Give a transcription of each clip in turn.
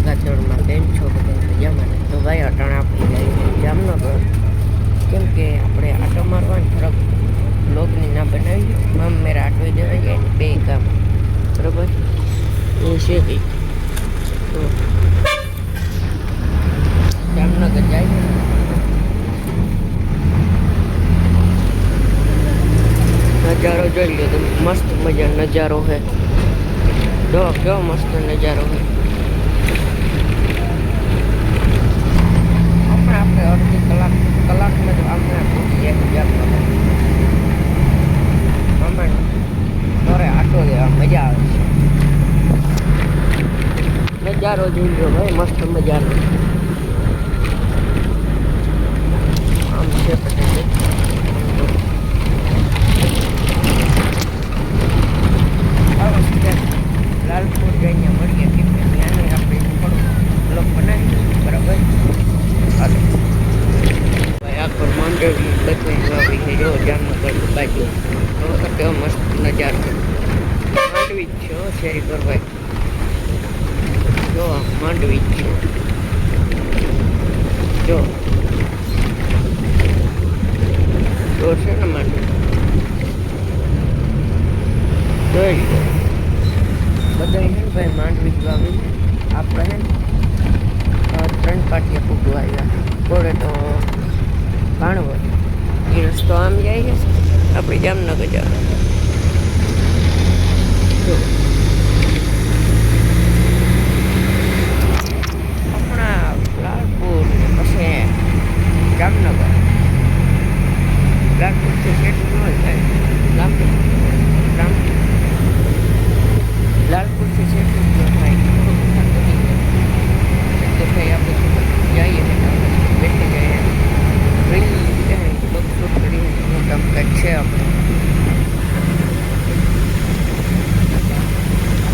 કાતરમાં બેન છો બધા મજામાં ને? તો ભાઈ અટાણે આપણે જઈએ જામનગર, કેમ કે આપણે આટો મારવાની થોડાક બ્લોગની ના બનાવીએ. મેરા આટો દેવા જાય ને બે કામ બરાબર એ છે કંઈક. તો જામનગર જાય નજારો જોઈ લો તમે, મસ્ત મજા નજારો છે. જો કેવો મસ્ત નજારો છે. આપણે અડધી કલાકમાં તો આપણે પહોંચી જાય જામનગર. અમે ઘરે આટો દેવા મજા આવે છે. નજારો જોઈ લો ભાઈ, મસ્ત મજાનો. આમ છે પછી લાલપુર જઈને મળીએ, કેમ કે ત્યાંને આપણે થોડું બ્લોગ બનાવીએ બરાબર. હાલો ભાઈ, આખો માંડવી બધી આવી છે જો જામનગર બાજુ. તો કેવો મસ્ત નજારો માંડવી જ છે શેરી પર ભાઈ. જો માંડવી જ છે જો છે ને માંડવી જોઈ લો. બધા છે ને ભાઈ માંડવી જ વાવી. આપણે છે ને 3 પાટિયા ફૂટવા આવ્યા. ઘોડે તો ભાણવડ એ રસ્તો આમ જાય છે, આપણે જામનગર જવાનું. જો આપણા લાલપુર પછી જામનગર. લાલપુરથી કેટલું ન થાય લાલપુરથી કેટલું ન થાય તો ભાઈ આપણે જઈએ બેસી જઈએ રીલ શૂટ કરીએ. મોટા કંઈક છે આપણે.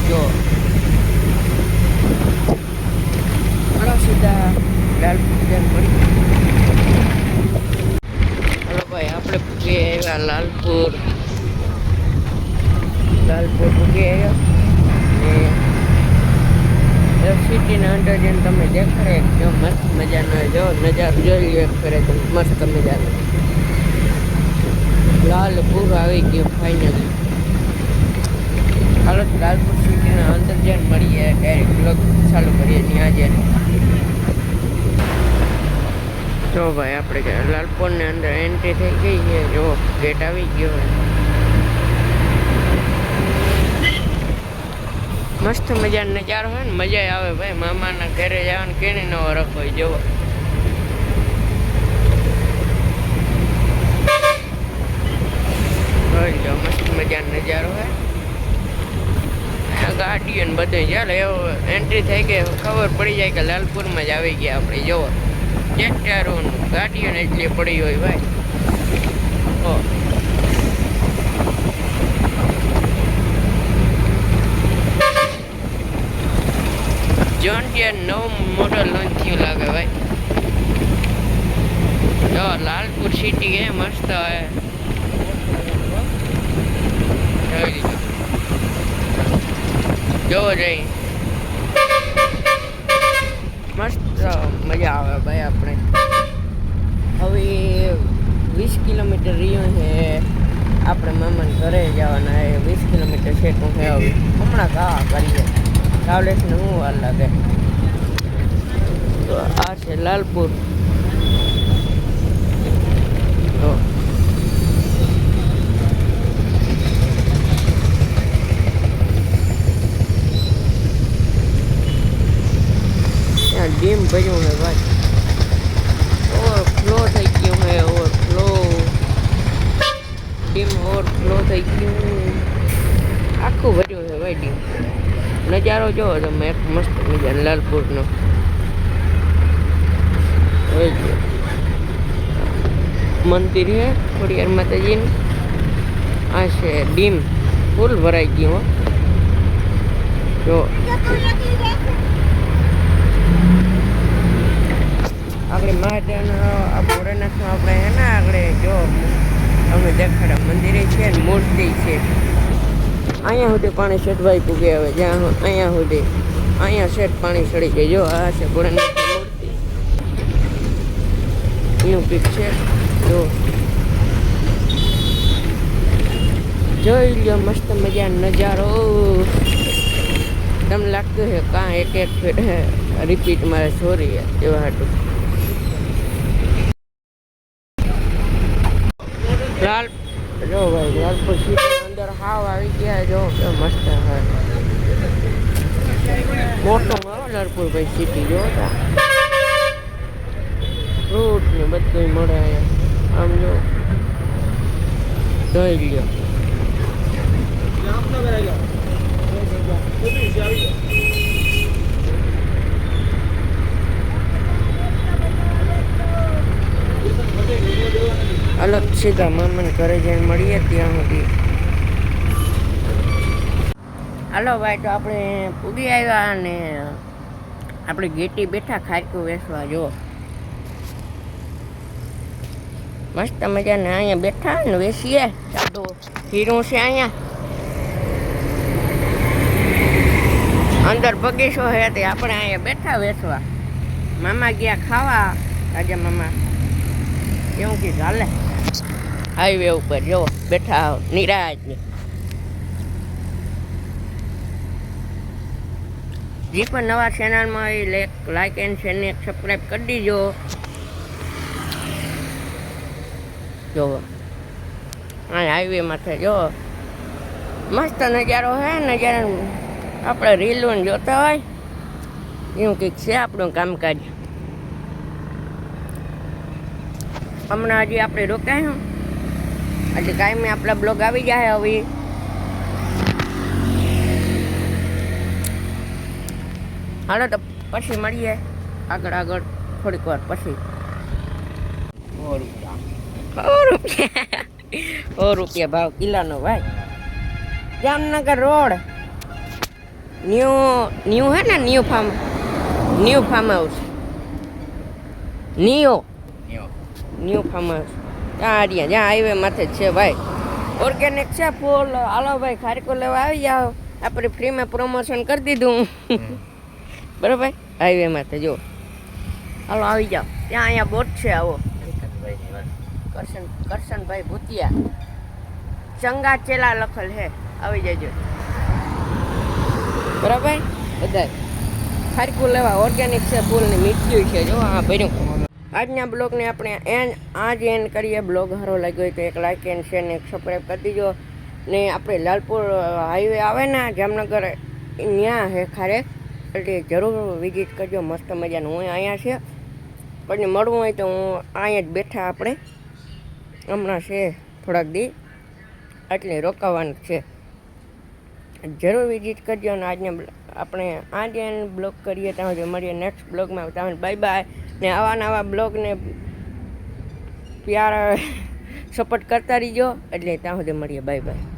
જો ઘણા સીધા લાલપુર જેમ મળી. હલો ભાઈ, આપણે પૂગી આવ્યા લાલપુર પૂગી આવ્યા ને સિટીના અંદર જેમ તમે દેખાડે જો મસ્ત મજાનો જો નજારો જોઈ લો. એક ફરે તો મસ્ત મજાનો લાલપુર આવી ગયો ફાઇનલી. હાલો લાલપુર સિટીના અંદર જઈને મળીએ, ડાયરેક્ટ બ્લોગ ચાલુ કરીએ ત્યાં જઈને. જો ભાઈ આપણે લાલપુરની અંદર એન્ટ્રી થઈ ગઈ છે. જો ગેટ આવી ગયો હોય. મસ્ત મજાનો નજારો હોય ને, મજા આવે ભાઈ. મામાના ઘરે જવાનું કેની ન વરખ હોય. જોવો જોઈ લો, મસ્ત મજાનો નજારો હોય. ગાડીઓ ને બધું ચાલે એવો એન્ટ્રી થઈ ગઈ, ખબર પડી જાય કે લાલપુરમાં જ આવી ગયા આપણે. જોવો ટ્રેક્ટરો ગાડીઓ ને એટલી પડી હોય ભાઈ. જોન ડિયર નવું મોડલ લોન્ચ થયું લાગે ભાઈ. જો લાલપુર સિટી હે મસ્ત હે. જોઈ લીધું, જોવો જઈ મસ્ત મજા આવે ભાઈ. આપણે હવે 20 કિલોમીટર રહ્યું છે. આપણે મામાને ઘરે જવાના છે. 20 કિલોમીટર છેટું છે. હવે હમણાં ઘા કરીએ ટ્રાવેલ્સને શું વાર લાગે. તો આ છે લાલપુર. તો ત્યાં ડીમ ભર્યું છે ભાઈ. ઓવરફ્લો થઈ ગયું છે. ડીમ ઓવરફ્લો થઈ ગયું. આખું ભર્યું છે ભાઈ ડીમ. નજારો જોવો તમે એક મસ્ત મજા લાલપુરનો. મંદિર છે ખોડિયાર માતાજીનું. આ છે ડીમ ફૂલ ભરાઈ ગયું. જો આપણે મહાદેવનો આ ભોળાનાથનો આપણે હે ને આગળ જો અમે દેખાડા મંદિરે છે ને મૂર્તિ છે. અહીંયા સુધી પાણી છટવાઈ પૂગે હવે જ્યાં અહીંયા સુધી અહીંયા શેઠ પાણી ચડી જાય. જો આ છે ભોળાનાથની મૂર્તિ. એનું પીક છે જો, જોઈ લ્યો મસ્ત મજાનો નજારો. તમને લાગતું છે કાં એક રિપીટ મારે સોરી એવા હતું. લાલ જો ભાઈ લાલપુર સિટી અંદર હાવ આવી ગયા. જો મસ્ત હોય મોટો મારો લાલપુર ભાઈ સિટી. જો ફ્રૂટ ને બધું મળે અહીંયા. આમ જો જોઈ લ્યો. અલગ સીધા મામાને ઘરે જઈને મળીએ ત્યાં સુધી. હાલો ભાઈ, તો આપણે પૂગી આવ્યા અને આપણે ગેટી બેઠા ખાટકું વેસવા. જો મસ્ત મજાને અહીંયા બેઠા ને વેસીએ. ચાલો હીરું છે અહીંયા અંદર બગીચો છે તે આપણે અહીંયા બેઠા વેસવા. મામા ગયા ખાવા. આજે મામા કેવું કે ચાલે હાઈવે ઉપર જો બેઠા નિરાજ. જે પણ નવા ચેનલમાં લાઈક એન્ડ શેર ને સબસ્ક્રાઈબ કરી દીજો. જો હા હાઈવે માથે જો મસ્ત નજારો હે. નજારો આપણે રીલો જોતા હોય એવું કંઈક છે આપણું કામકાજ. હમણાં હજી આપણે રોકાયું. આજે કાયમી આપણા બ્લોગ આવી જાય હવે. હાલો તો પછી મળીએ આગળ થોડીક વાર પછી. 100 રૂપિયા ભાવ કિલ્લાનો ભાઈ. જામનગર રોડ ન્યૂ હે ને new farm house. New farm house ત્યાં હાઈવે માથે જ છે ભાઈ. ઓર્ગેનિક છે ફૂલ. હાલો ભાઈ ખારીકો લેવા આવી જાઓ. આપણે ફ્રીમાં પ્રમોશન કરી દીધું. બરાબર હાઈવે માથે જો. હાલો આવી જાઓ. ત્યાં અહીંયા બોટ છે. આવો કરશનભાઈ ભૂતિયા ચંગા ચેલા લખેલ હે. આવી જજો બરાબર. બધા ખારીકું લેવા ઓર્ગેનિક છે ફૂલની મીઠી છે. જો આ ભર્યું. આજના બ્લોગને આપણે આજ એન્ડ કરીએ. બ્લોગ સારો લાગ્યો હોય તો એક લાઈક એન્ડ શેર ને એક સબસ્ક્રાઈબ કરી દીજો. ને આપણે લાલપુર હાઈવે આવે ને જામનગર ત્યાં હે ખારેક, એટલે જરૂર વિઝિટ કરજો. મસ્ત મજાનું હું અહીંયા છે. પણ મળવું હોય તો હું અહીંયા જ બેઠા આપણે હમણાં છે થોડાક દી એટલે રોકાવાનું છે. જરૂર વિઝિટ કરજો. અને આજને આપણે આજે બ્લોગ કરીએ ત્યાં સુધી મળીએ નેક્સ્ટ બ્લોગમાં. ત્યાં બાય બાય. ને આવા નવા બ્લોગને પ્યાર સપોર્ટ કરતા રહીજો. એટલે ત્યાં સુધી મળીએ. Bye bye.